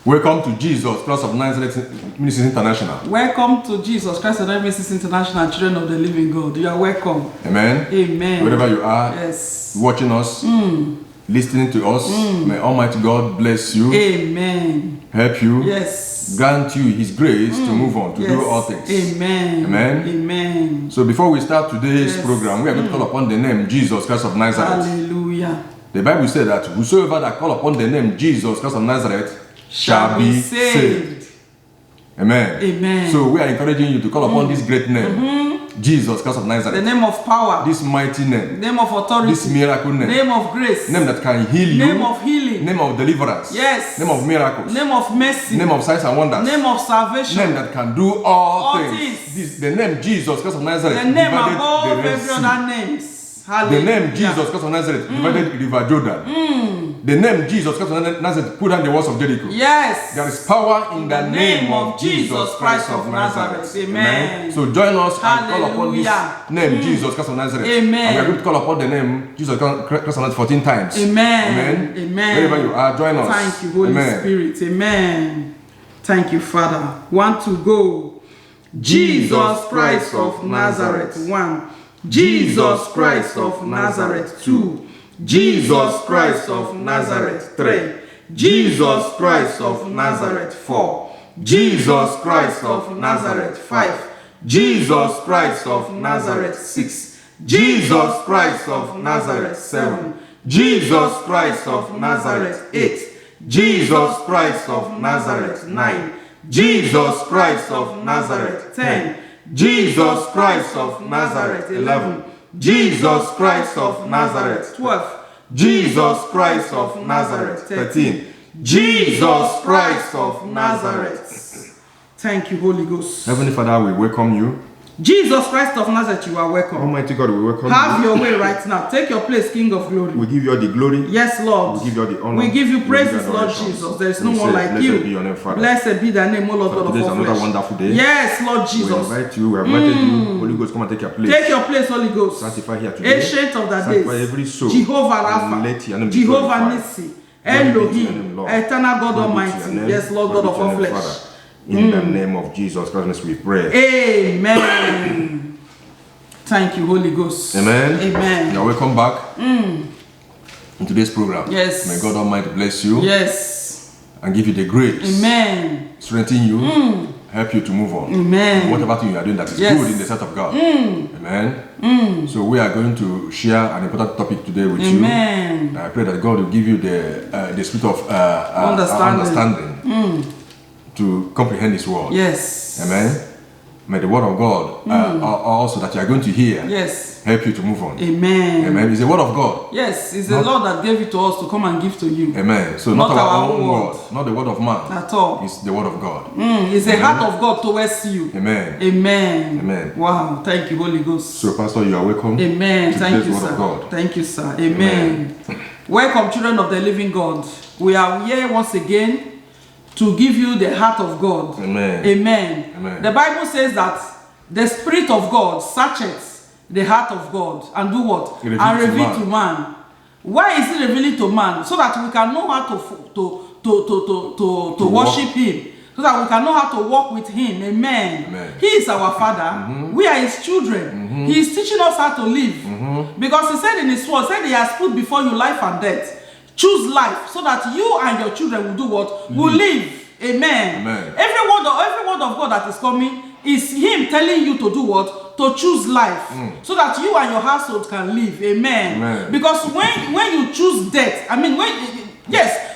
Welcome to Jesus Christ of Nazareth Ministries International. Welcome to Jesus Christ of Nazareth Ministries International, Children of the Living God. You are welcome. Amen. Amen. Wherever you are, yes, watching us, listening to us, may Almighty God bless you. Amen. Help you. Yes. Grant you His grace to move on, to do all things. Amen. Amen. Amen. So before we start today's program, we are going to call upon the name Jesus Christ of Nazareth. Hallelujah. The Bible said that whosoever that call upon the name Jesus Christ of Nazareth shall be saved. Amen. Amen. So we are encouraging you to call upon this great name, Jesus Christ of Nazareth. The name of power. This mighty name. Name of authority. This miracle name. Name of grace. Name that can heal you. Name of healing. Name of deliverance. Yes. Name of miracles. Name of mercy. Name of signs and wonders. Name of salvation. Name that can do all things. This, the name Jesus Christ of Nazareth. The name divided above the Red every Sea. other names. The Hallelujah. name Jesus Christ of Nazareth divided River Jordan. The name Jesus Christ of Nazareth put down the walls of Jericho. Yes. There is power in the name of Jesus Christ of Nazareth. Amen. So join us and call upon Hallelujah. this name Jesus Christ of Nazareth. Amen. And we are going to call upon the name Jesus Christ of Nazareth 14 times. Amen. Amen. Amen. Wherever you are, join us. Thank you, Holy Amen. Spirit. Amen. Thank you, Father. 1 to go. Jesus Christ of Nazareth. 1. Jesus Christ of Nazareth. 2. Jesus Christ of Nazareth. 3. Jesus Christ of Nazareth. 4. Jesus Christ of Nazareth. 5. Jesus Christ of Nazareth. 6. Jesus Christ of Nazareth. 7. Jesus Christ of Nazareth. 8. Jesus Christ of Nazareth. 9. Jesus Christ of Nazareth. 10. Jesus Christ of Nazareth. 11. Jesus Christ of Nazareth. 12. Jesus Christ of Nazareth. 13. Jesus Christ of Nazareth. Thank you, Holy Ghost. Heavenly Father, we welcome you. Jesus Christ of Nazareth, you are welcome. Almighty God, we welcome Have you. your way right now. Take your place, King of glory. We give you all the glory. Yes, Lord. We give you all the honor. We give you We praises, give you Lord adoration. Jesus. There is no We one say, like blessed you. be your name, Father. Blessed be thy name, O Lord God Today is of all another flesh. wonderful day. Yes, Lord We Jesus. invite you, we have invited you. Holy Ghost, come and take your place. Take your place, Holy Ghost. Sanctify here today. Ancient of the Sanctify days. every soul. Jehovah And let your name Rapha. be Jehovah glorified. Nissi. Glory be to your Elohim. name, Lord. Eternal God Glory be to your Almighty. name. Yes, Lord Glory God be of to your all name, flesh. Father. In the name of Jesus Christ, we pray. Amen. Thank you, Holy Ghost. Amen. Amen. You are welcome back in today's program. Yes. May God Almighty bless you Yes. and give you the grace, Amen. strengthen you, help you to move on. Amen. Whatever thing you are doing that is Yes. good in the sight of God. Amen. So we are going to share an important topic today with Amen. you. I pray that God will give you the spirit of Understanding. to comprehend His word. Yes. Amen. May the word of God also that you are going to hear Yes. help you to move on. Amen. Amen. It's the word of God. Yes, it's the Lord that gave it to us to come and give to you. Amen. So not our own word, not the word of man. At all. It's the word of God. It's the heart of God towards you. Amen. Amen. Amen. Wow. Thank you, Holy Ghost. So, Pastor, you are welcome. Amen. to Thank today's you, word sir. of God. Thank you, sir. Amen. Welcome, children of the living God. We are here once again to give you the heart of God. Amen. Amen. Amen. The Bible says that the Spirit of God searcheth the heart of God and do what? Reveal And to reveal man. to man. Why is it revealing to man? So that we can know how to worship Him. So that we can know how to walk with Him. Amen. Amen. He is our Father. We are His children. He is teaching us how to live. Because He said in His word, He has put before you life and death. Choose life so that you and your children will do what? Will live. Amen. Amen. Every word of God that is coming is Him telling you to do what? To choose life. So that you and your household can live. Amen. Amen. Because when you choose death,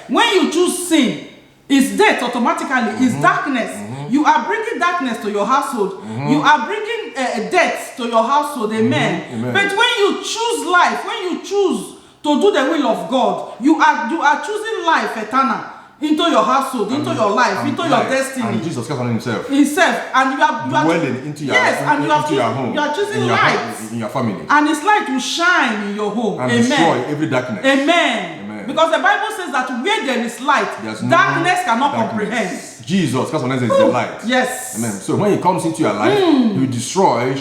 when you choose sin, it's death automatically, it's darkness. You are bringing darkness to your household. You are bringing death to your household. Amen. Amen. But when you choose life, when you choose to do the will of God, you are choosing life eternal into your household, into your life, into your destiny. And Jesus Christ on Himself. And you are Dwelling into your, into your home. You are choosing in your light. in your family. And it's light will shine in your home. And Amen. destroy every darkness. Amen. Amen. Because the Bible says that where there is light, There's no darkness cannot darkness. comprehend. Jesus Christ on Nazareth is the light. Yes. Amen. So when He comes into your life, He will destroy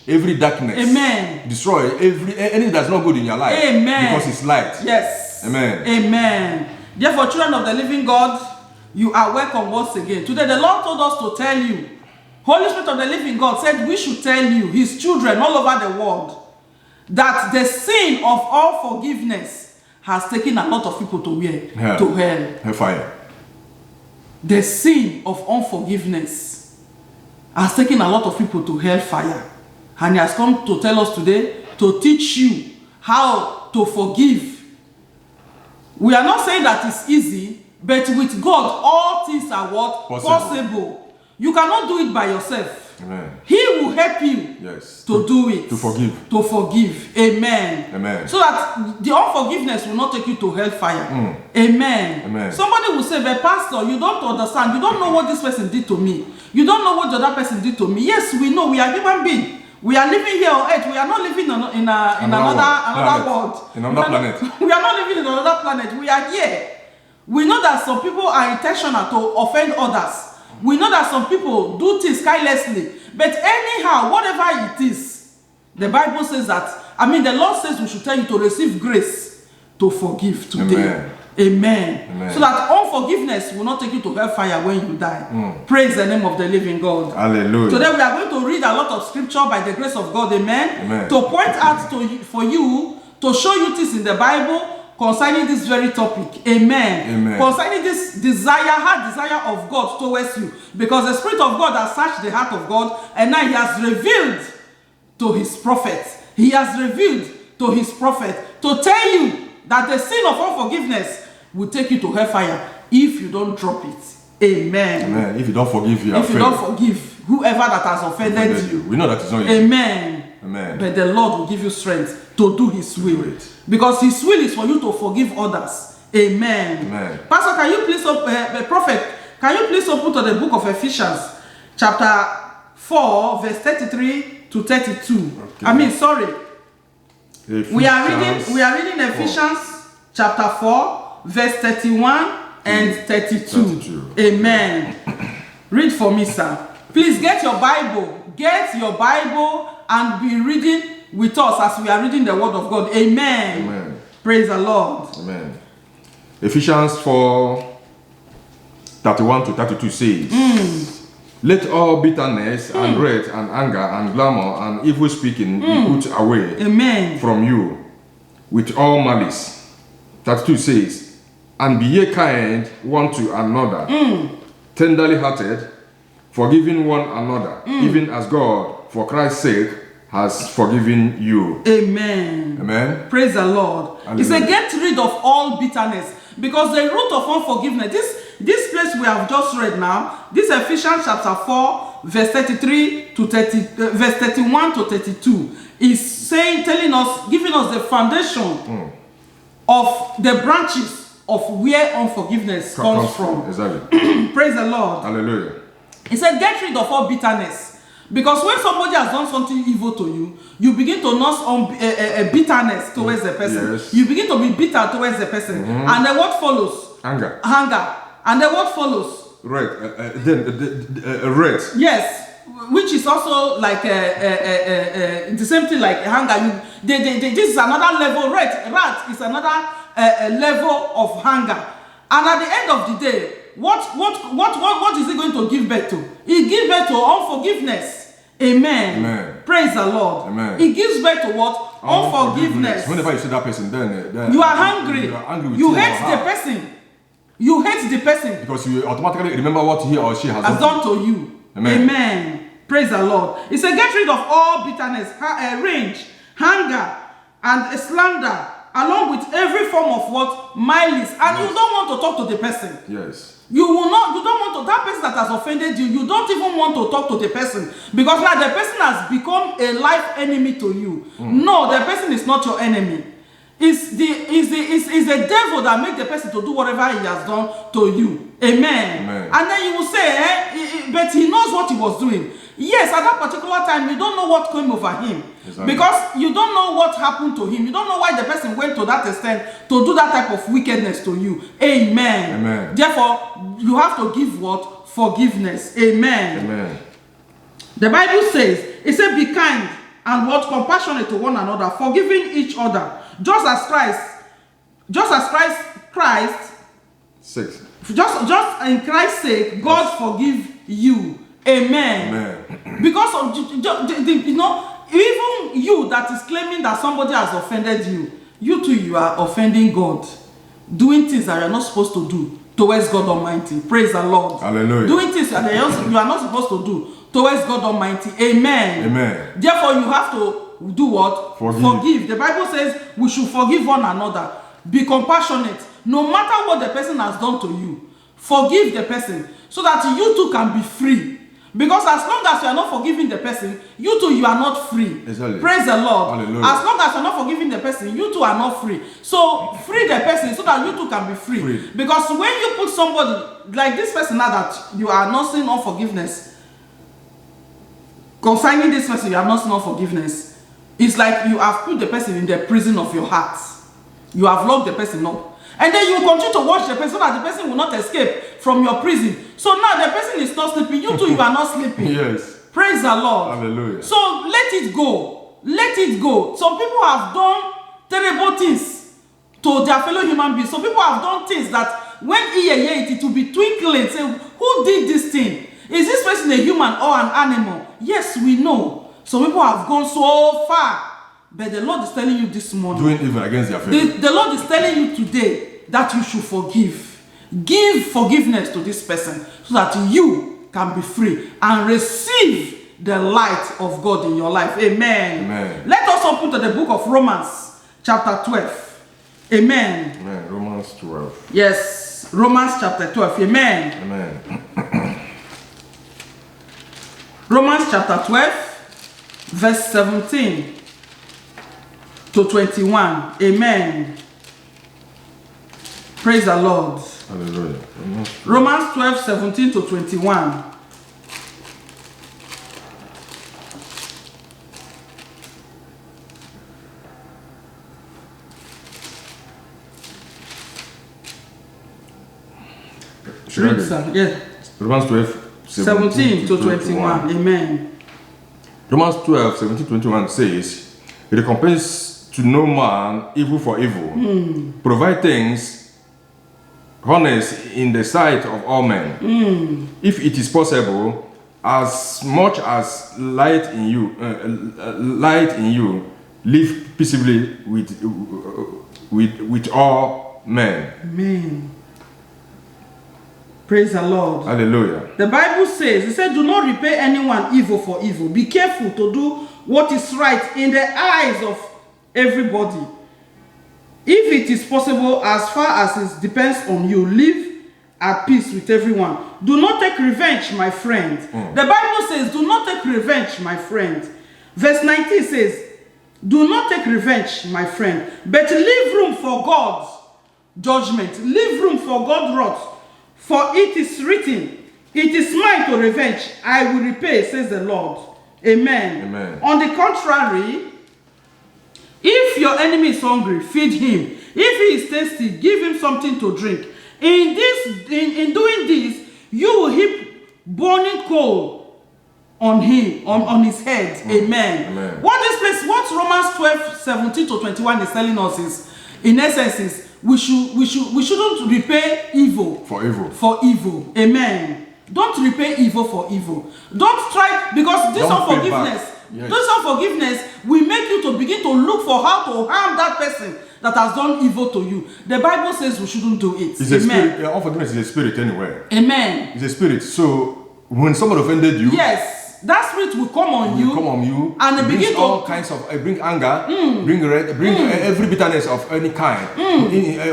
every darkness. Amen. Destroy anything that's not good in your life. Amen. Because it's light. Yes. Amen. Amen. Therefore, children of the living God, You are welcome once again. Today the Lord told us to tell you, Holy Spirit of the living God said we should tell you, his children all over the world, that the sin of all forgiveness has taken a lot of people to where? To hell. Hellfire. The sin of unforgiveness has taken a lot of people to hellfire. And he has come to tell us today to teach you how to forgive. We are not saying that it's easy, but with God, all things are what? Possible. You cannot do it by yourself. Amen. He will help you to do it. To forgive. To forgive. Amen. Amen. So that the unforgiveness will not take you to hellfire. Amen. Amen. Somebody will say, but Pastor, you don't understand. You don't know what this person did to me. You don't know what the other person did to me. Yes, we know. We are human beings. We are living here on earth. We are not living in another world. In another planet. We are not living in another planet. We are here. We know that some people are intentional to offend others. We know that some people do things carelessly. But anyhow, whatever it is, the Bible says that, the Lord says we should tell you to receive grace to forgive today. Amen. Amen. So that unforgiveness will not take you to hellfire when you die. Praise the name of the living God. Hallelujah. Today we are going to read a lot of scripture by the grace of God. Amen. Amen. To point out for you, to show you things in the Bible concerning this very topic. Amen. Amen. Concerning this heart desire of God towards you. Because the Spirit of God has searched the heart of God, and now he has revealed to his prophet. He has revealed to his prophet to tell you that the sin of unforgiveness will take you to hellfire if you don't drop it. Amen. Amen. If you don't forgive, you don't forgive whoever that has offended you. We know that it's not you. Amen. Amen. But the Lord will give you strength to do his will. Because his will is for you to forgive others. Amen. Amen. Pastor, can you please prophet, can you please open to the book of Ephesians, chapter 4, verse 33 to 32. Okay. We are reading Ephesians chapter 4, verse 31 and 32. Amen. Read for me, sir. Please get your Bible. Get your Bible and be reading with us as we are reading the word of God. Amen. Amen. Praise the Lord. Amen. Ephesians 4, 31 to 32 says, let all bitterness and wrath and anger and clamor and evil speaking be put away from you with all malice. 32 says, and be ye kind one to another, tenderly hearted, forgiving one another, even as God, for Christ's sake, has forgiven you. Amen. Amen. Praise the Lord. He said, get rid of all bitterness. Because the root of unforgiveness, this place we have just read now, this Ephesians chapter 4, verse 33 to verse 31 to 32, is telling us, giving us the foundation of the branches of where unforgiveness comes from. Exactly. Praise the Lord. Hallelujah. He said, get rid of all bitterness. Because when somebody has done something evil to you, you begin to nurse on bitterness towards the person. Yes. You begin to be bitter towards the person. And then what follows? Anger. And then what follows? Wrath. Yes. Which is also like the same thing like anger. This is another level. Wrath is another level of hunger. And at the end of the day, what is he going to give birth to? He gives birth to unforgiveness. Amen. Amen. Praise the Lord. Amen. He gives birth to what? Unforgiveness. Whenever you see that person, then you are hungry. You are angry with you hate the person. You hate the person because you automatically remember what he or she has done to you. Amen. Amen. Praise the Lord. He said, get rid of all bitterness, rage, anger, and slander, along with every form of what? Malice. And you don't want to talk to the person. Yes. You don't want to, that person that has offended you, you don't even want to talk to the person. Because now the person has become a life enemy to you. No, the person is not your enemy. It's the devil that makes the person to do whatever he has done to you. Amen. Amen. And then you will say, but he knows what he was doing. Yes, at that particular time, you don't know what came over him. Exactly. Because you don't know what happened to him. You don't know why the person went to that extent to do that type of wickedness to you. Amen. Amen. Therefore, you have to give what? Forgiveness. Amen. Amen. The Bible says, it says, be kind and what? Compassionate to one another, forgiving each other, just as Christ 6. Just in Christ's sake, God forgive you. Amen. Amen. Because of even you that is claiming that somebody has offended you, you too, you are offending God, doing things that you are not supposed to do towards God Almighty. Praise the Lord. Hallelujah. Doing things that you are not supposed to do towards God Almighty. Amen. Amen. Therefore, you have to do what? Forgive. The Bible says we should forgive one another. Be compassionate. No matter what the person has done to you, forgive the person so that you too can be free. Because as long as you are not forgiving the person, you too, you are not free. Exactly. Praise the Lord. Hallelujah. As long as you are not forgiving the person, you too are not free. So free the person so that you too can be free. Because when you put somebody like this person now that you are not seeing unforgiveness, concerning this person, you are not seeing unforgiveness. It's like you have put the person in the prison of your heart. You have locked the person up. And then you continue to watch the person so that the person will not escape from your prison. So now the person is not sleeping. You too, you are not sleeping. Yes. Praise the Lord. Hallelujah. So let it go. Let it go. Some people have done terrible things to their fellow human beings. Some people have done things that when he hear it will be twinkling, say, who did this thing? Is this person a human or an animal? Yes, we know. Some people have gone so far. But the Lord is telling you this morning. Doing evil against their fellow. The Lord is telling you today that you should forgive. Give forgiveness to this person so that you can be free and receive the light of God in your life. Amen. Amen. Let us open to the book of Romans, chapter 12. Amen. Amen. Romans 12. Yes, Romans chapter 12. Amen. Amen. Romans chapter 12, verse 17 to 21. Amen. Praise the Lord. Hallelujah. Romans 12, 17 to 21. Read, sir. Yeah. Romans 12, 17 to 21. Amen. Romans 12, 17 to 21 says, recompense to no man evil for evil. Provide things honest in the sight of all men. If it is possible, as much as light in you, live peaceably with all men. Amen. Praise the Lord. Hallelujah. The Bible says, it said, do not repay anyone evil for evil. Be careful to do what is right in the eyes of everybody. If it is possible, as far as it depends on you, live at peace with everyone. Do not take revenge, my friend. The Bible says, do not take revenge, my friend. Verse 19 says, do not take revenge, my friend, but leave room for God's judgment. Leave room for God's wrath. For it is written, it is mine to revenge, I will repay, says the Lord. Amen. Amen. On the contrary, if your enemy is hungry, feed him. If he is thirsty, give him something to drink. In doing this, you will heap burning coal on him, on his head. Amen. Amen. What Romans 12, 17 to 21 is telling us is, in essence, is we shouldn't repay evil For evil. for evil. Amen. Don't repay evil for evil. Don't try, because this Don't pay unforgiveness, back. Yes. this unforgiveness will make you to begin to look for how to harm that person that has done evil to you. The Bible says we shouldn't do it. It's a Amen. spirit. Unforgiveness is a spirit anywhere. Amen. It's a spirit. So when someone offended you, Yes. That spirit will come on you. come on you, And it begin brings to all kinds of bring anger, bring every bitterness of any kind.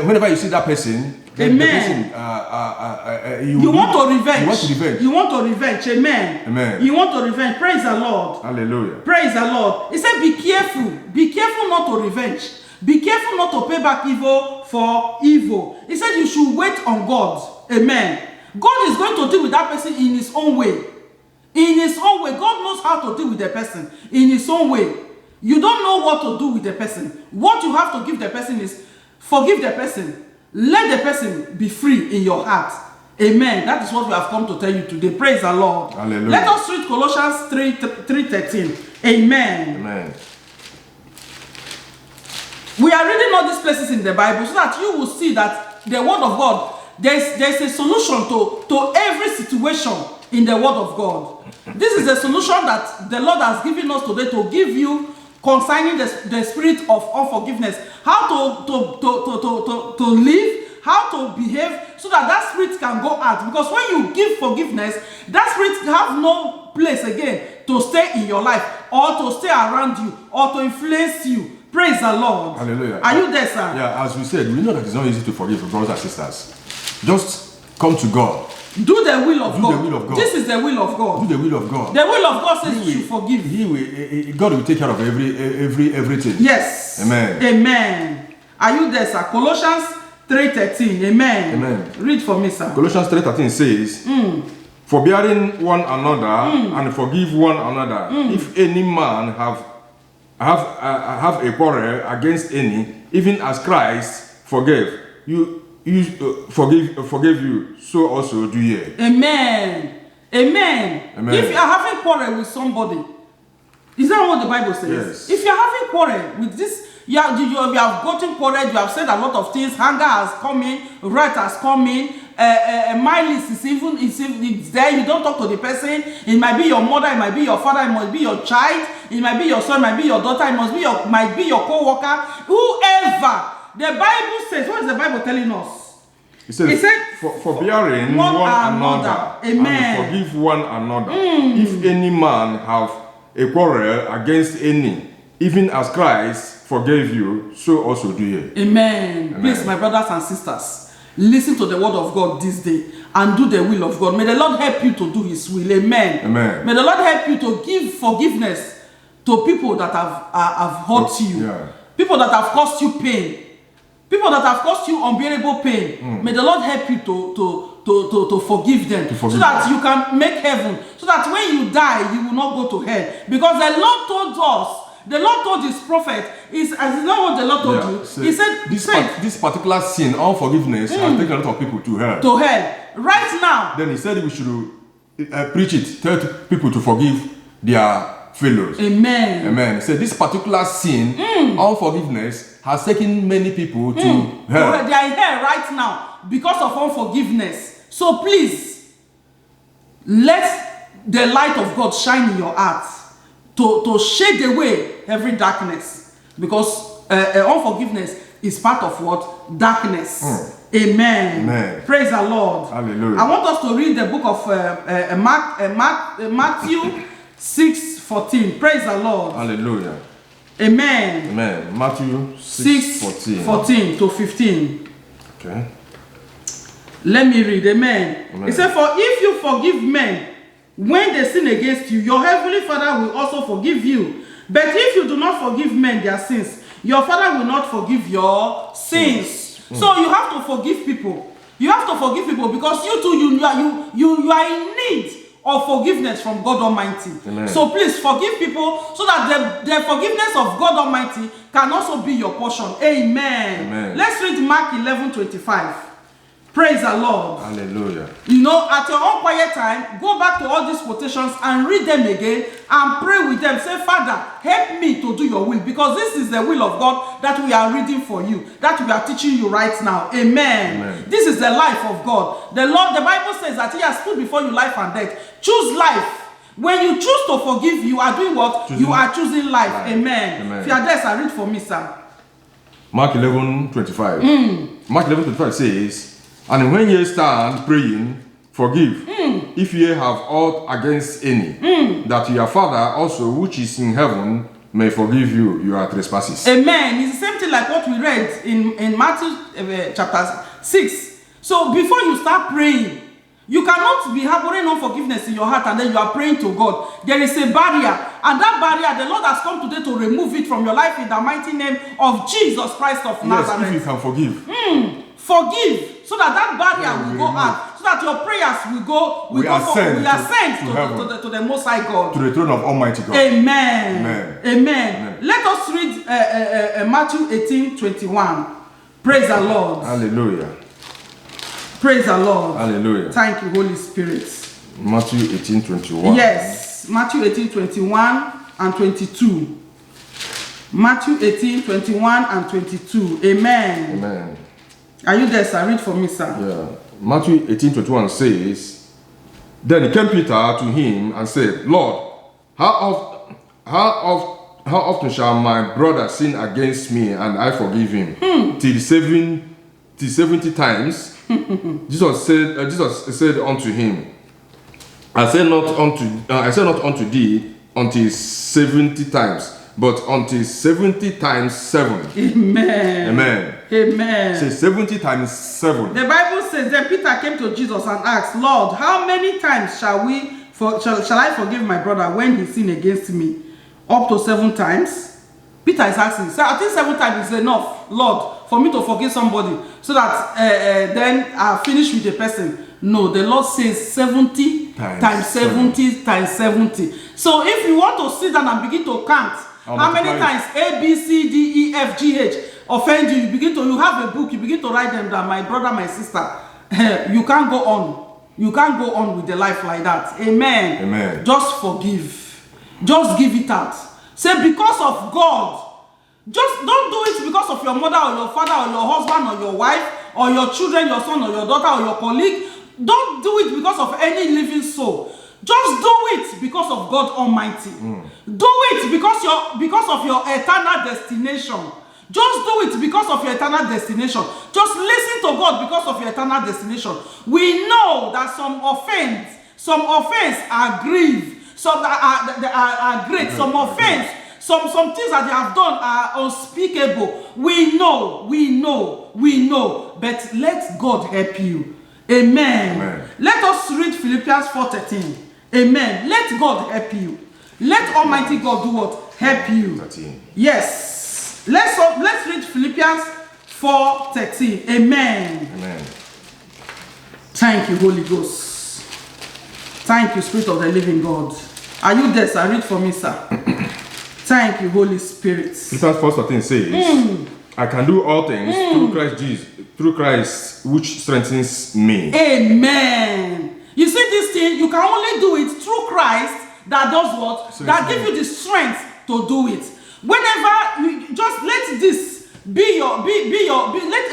Whenever you see that person, the Amen. person, You want to revenge. You want to revenge. You want to revenge. Amen. Amen. You want to revenge. Praise the Lord. Hallelujah. Praise the Lord. He said, be careful. Be careful not to revenge. Be careful not to pay back evil for evil. He said you should wait on God. Amen. God is going to deal with that person in his own way. In his own way. God knows how to deal with the person in his own way. You don't know what to do with the person. What you have to give the person is forgive the person. Let the person be free in your heart. Amen. That is what we have come to tell you today. Praise the Lord. Hallelujah. Let us read Colossians 3:13. Amen. Amen. We are reading all these places in the Bible so that you will see that the word of God there's a solution to every situation in the word of God. This is a solution that the Lord has given us today to give you concerning the spirit of unforgiveness, how to live, how to behave, so that spirit can go out. Because when you give forgiveness, that spirit have no place again to stay in your life, or to stay around you, or to influence you. Praise the Lord. Hallelujah. Are you there, sir? Yeah, as we said, we know that it's not easy to forgive brothers and sisters. Just come to God. Do the will of God. Do the will of God. This is the will of God. Do the will of God. The will of God says you should forgive. God will take care of everything. Yes. Amen. Amen. Are you there, sir? Colossians 3:13. Amen. Amen. Read for me, sir. Colossians 3:13 says, forbearing one another and forgive one another. If any man have a quarrel against any, even as Christ forgave you, forgive you, so also do ye. Amen. Amen. Amen. If you are having quarrel with somebody, is that what the Bible says? Yes. If you are having quarrel with this, you have gotten quarrel, you have said a lot of things, anger has come in, wrath has come in, malice is there, you don't talk to the person. It might be your mother, it might be your father, it might be your child, it might be your son, it might be your daughter, it might be your co-worker, whoever. The Bible says, what is the Bible telling us? It said forbearing one another. Amen. And forgive one another. If any man have a quarrel against any, even as Christ forgave you, so also do ye. Amen. Amen. Please, my brothers and sisters, listen to the word of God this day and do the will of God. May the Lord help you to do his will. Amen. Amen. May the Lord help you to give forgiveness to people that have hurt you. Yeah. People that have caused you pain. People that have caused you unbearable pain. May the Lord help you to forgive them. So that you can make heaven. So that when you die, you will not go to hell. Because the Lord told us, the Lord told his prophet, as you know what the Lord told you? So he said, this particular sin, unforgiveness, has taken a lot of people to hell. To hell. Right now. Then he said we should preach it, tell people to forgive their fellows. Amen. Amen. He said this particular sin, unforgiveness, has taken many people to hell. They are in hell right now because of unforgiveness. So please, let the light of God shine in your heart to shade away every darkness, because unforgiveness is part of what? Darkness. Amen. Amen. Praise the Lord. Hallelujah. I want us to read the book of Matthew 6:14. Praise the Lord. Hallelujah. Amen. Amen. Matthew 6:14 to 15. Okay. Let me read. Amen. Amen. It said, for if you forgive men when they sin against you, your heavenly Father will also forgive you. But if you do not forgive men their sins, your Father will not forgive your sins. So you have to forgive people. You have to forgive people, because you too, you are in need of forgiveness from God Almighty. Amen. So please forgive people, so that the forgiveness of God Almighty can also be your portion. Amen. Amen. Let's read Mark 11:25. Praise the Lord. Hallelujah. You know, at your own quiet time, go back to all these quotations and read them again and pray with them. Say, Father, help me to do your will, because this is the will of God that we are reading for you, that we are teaching you right now. Amen. Amen. This is the life of God. The Lord, the Bible says that he has put before you life and death. Choose life. When you choose to forgive, you are doing what? You are choosing life. Amen. Amen. If you are there, sir, read for me, sir. Mark 11:25. Mark 11:25 says, and when ye stand praying, forgive, if ye have aught against any, that your Father also which is in heaven may forgive you your trespasses. Amen. It's the same thing like what we read in Matthew chapter 6. So before you start praying, you cannot be harboring unforgiveness in your heart and then you are praying to God. There is a barrier, and that barrier, the Lord has come today to remove it from your life in the mighty name of Jesus Christ of Nazareth. Yes, if you can forgive. Forgive, so that barrier will go out, so that your prayers will go. We are sent to the Most High God, to the throne of Almighty God. Amen. Amen. Amen. Let us read Matthew 18:21. Praise the Lord. Hallelujah. Praise the Lord. Hallelujah. Thank you, Holy Spirit. Matthew 18:21. Yes, Matthew 18:21 and 22. Matthew 18:21 and 22. Amen. Amen. Are you there, sir? Read for me, sir. Yeah. Matthew 18:21 says, Then came Peter to him and said, Lord, how often shall my brother sin against me and I forgive him? Till 70 times? Jesus said unto him, I say not unto thee until 70 times, but until 70 times 7. Amen. Amen. Amen. Say 70 times 7. The Bible says, then Peter came to Jesus and asked, Lord, how many times shall I forgive my brother when he sin against me? Up to 7 times? Peter is asking, so I think 7 times is enough, Lord, for me to forgive somebody, so that then I'll finish with the person. No, the Lord says 70 times 70 times 70. So if you want to sit down and begin to count, how many times A, B, C, D, E, F, G, H offend you, you have a book, you begin to write them down, my brother, my sister, you can't go on. You can't go on with the life like that. Amen. Amen. Just forgive. Just give it out. Say, because of God. Just don't do it because of your mother or your father or your husband or your wife or your children, your son or your daughter or your colleague. Don't do it because of any living soul. Just do it because of God Almighty. Do it because of your eternal destination. Just do it because of your eternal destination. Just listen to God because of your eternal destination. We know that some offense are grief, some are great, some offense, some things that they have done are unspeakable. We know, but let God help you. Amen. Amen. Let us read Philippians 4:13. Amen. Let God help you. Let Almighty God do what? Help you. 13. Yes. Let's read Philippians 4:13. Amen. Amen. Thank you, Holy Ghost. Thank you, Spirit of the living God. Are you there, sir? Read for me, sir. Thank you, Holy Spirit. Philippians 4:13 says, I can do all things through Christ Jesus, through Christ which strengthens me. Amen. You see this thing, you can only do it through Christ that does what? That gives you the strength to do it. Whenever you just let this be let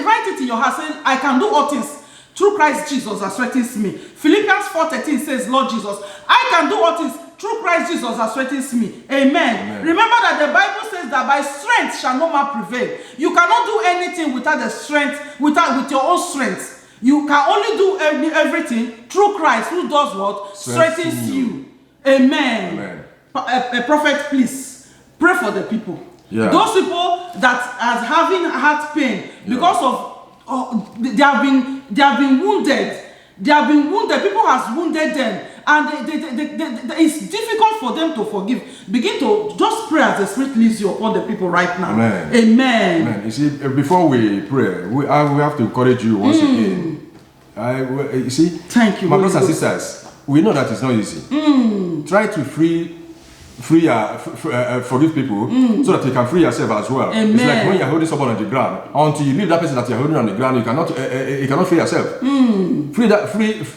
write it in your heart, saying, I can do all things through Christ Jesus that strengthens me. Philippians 4:13 says, Lord Jesus, I can do all things through Christ Jesus that strengthens me. Amen. Amen. Remember that the Bible says that by strength shall no man prevail. You cannot do anything without the strength, with your own strength. You can only do everything through Christ, who does what? Strengthens you. Amen. Amen. A prophet, please pray for the people. Yeah. Those people that are having heart pain because of they have been wounded. They have been wounded. People has wounded them, and it's difficult for them to forgive. Begin to just pray as the Spirit leads you upon the people right now. Amen. Amen. Amen. You see, before we pray, we have to encourage you once again. You see, thank you, my brothers and sisters. We know that it's not easy. Try to forgive people so that you can free yourself as well. Amen. It's like when you're holding someone on the ground. Until you leave that person that you're holding on the ground, you cannot free yourself.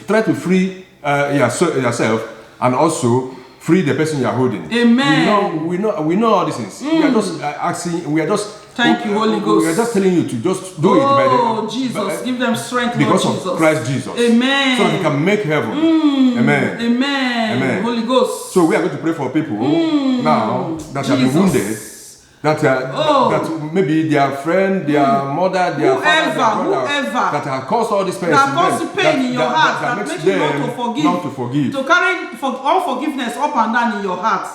Try to free yourself and also free the person you're holding. Amen. We know all these things. We are just asking. We are just. Thank you, Holy Ghost. We are just telling you to just do it by the. Jesus, give them strength, because Lord of Jesus. Christ Jesus. Amen. So that they can make heaven. Amen. Amen. Amen. Holy Ghost. So we are going to pray for people now that have been wounded, that maybe their friend, their mother, their father, their brother, that have caused all this pain, that caused pain in your heart, that makes you not to forgive, to carry unforgiveness up and down in your heart.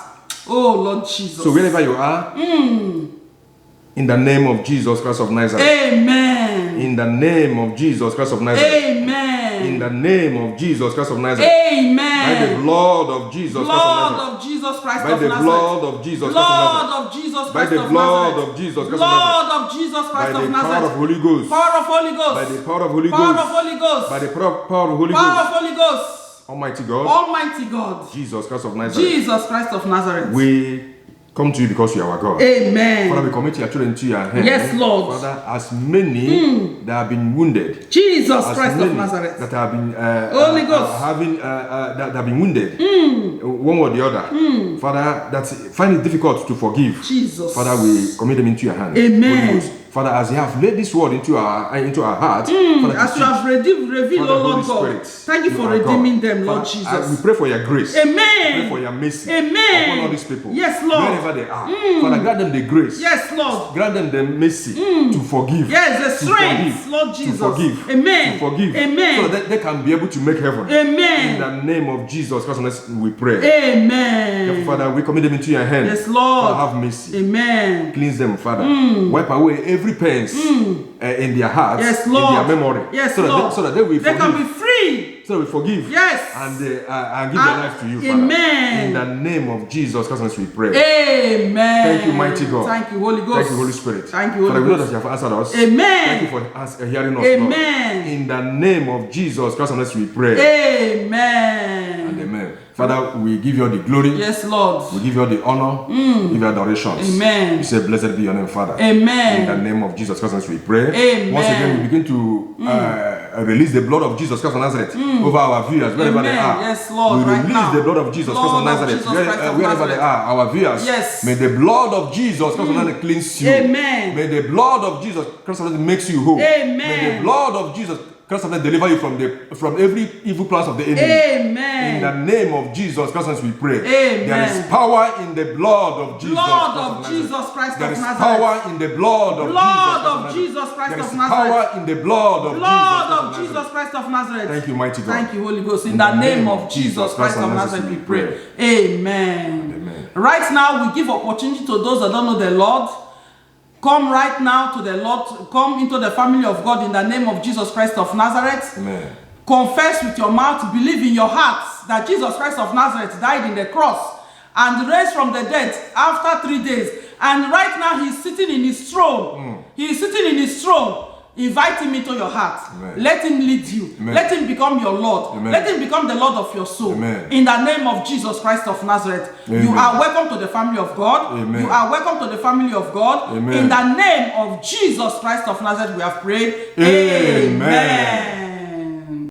Oh Lord Jesus. So wherever you are, in the name of Jesus Christ of Nazareth. Amen. In the name of Jesus Christ of Nazareth. Amen. In the name of Jesus Christ of Nazareth. Amen. By the blood of Jesus Christ of Nazareth. Of Jesus Christ by the blood of Jesus Christ of Jesus Christ by the blood of Jesus Christ of Nazareth. Of Jesus Christ by the of Nazareth. Power of Holy Ghost. Power of Holy Ghost. By the power of Holy Power Ghost. of Holy Ghost. By the power of Holy Power Ghost. of Holy Ghost. Almighty God. Almighty God. Jesus Christ of Nazareth. Jesus Christ of Nazareth. We come to you because you are our God. Amen. Father, we commit your children to your hands. Yes, Lord. Father, as many that have been wounded. Jesus Christ of Nazareth. That have been Holy Ghost. That have been wounded. One or the other. Father, that find it difficult to forgive. Jesus. Father, we commit them into your hands. Amen. Father, as you have laid this word into our hearts, Father, As you have revealed, Father, oh Lord Holy God, Spirit, thank you you for are redeeming God. them, Lord Father, Jesus. we pray for your grace. We Amen. pray for your mercy Amen. upon all these people. Yes, Lord. Wherever they are. Father, grant them the grace. Yes, Lord. Grant them the mercy to forgive. Yes, the to strength, forgive, Lord Jesus. To forgive. Amen. To forgive. Amen. So that they can be able to make heaven. Amen. In the name of Jesus Christ, we pray. Amen. Therefore, Father, we commit them into your hands. Yes, Lord. Father, have mercy. Amen. Cleanse them, Father. Wipe away every pain in their hearts, Yes, in Lord. their memory. Yes, so Lord. So that they will They forgive. can be free. So that we forgive. Yes. And give their life to you, Father. Amen. In the name of Jesus Christ, we pray. Amen. Thank you, mighty God. Thank you, Holy Ghost. Thank you, Holy Spirit. Thank you, Holy Father, we know Ghost. that you have answered us. Amen. Thank you for hearing us, Amen. Lord. In the name of Jesus Christ, we pray. Amen. And amen. Father, we give you all the glory. Yes, Lord. We give you all the honor. We give you adorations. Amen. We say, blessed be your name, Father. Amen. In the name of Jesus Christ, we pray. Amen. Once again, we begin to release the blood of Jesus Christ of Nazareth over our viewers, wherever they are. Yes, Lord. We right release now. the blood of Jesus Christ of Nazareth, wherever they are, our viewers. Yes. May the blood of Jesus Christ of Nazareth cleanse you. Amen. May the blood of Jesus Christ of Nazareth makes you whole. Amen. May the blood of Jesus Christ of Nazareth deliver you from every evil plans of the enemy. Amen. In the name of Jesus Christ, we pray. Amen. There is power in the blood of Jesus. Blood of Jesus Christ There of is Nazareth. power in the blood of Jesus Christ There of is Nazareth. power in the blood of Blood of Jesus. Jesus Christ of Nazareth. Thank you, mighty God. Thank you, Holy Ghost. In the name of Jesus Christ of Nazareth, we pray. Amen. Amen. Right now, we give opportunity to those that don't know the Lord. Come right now to the Lord. Come into the family of God in the name of Jesus Christ of Nazareth. Amen. Confess with your mouth, believe in your heart that Jesus Christ of Nazareth died in the cross and raised from the dead after 3 days. And right now he's sitting in his throne. He is sitting in his throne. Invite him into your heart. Amen. Let him lead you. Amen. Let him become your Lord. Amen. Let him become the Lord of your soul. Amen. In the name of Jesus Christ of Nazareth. Amen. You are welcome to the family of God. Amen. You are welcome to the family of God. Amen. In the name of Jesus Christ of Nazareth we have prayed. Amen. Amen.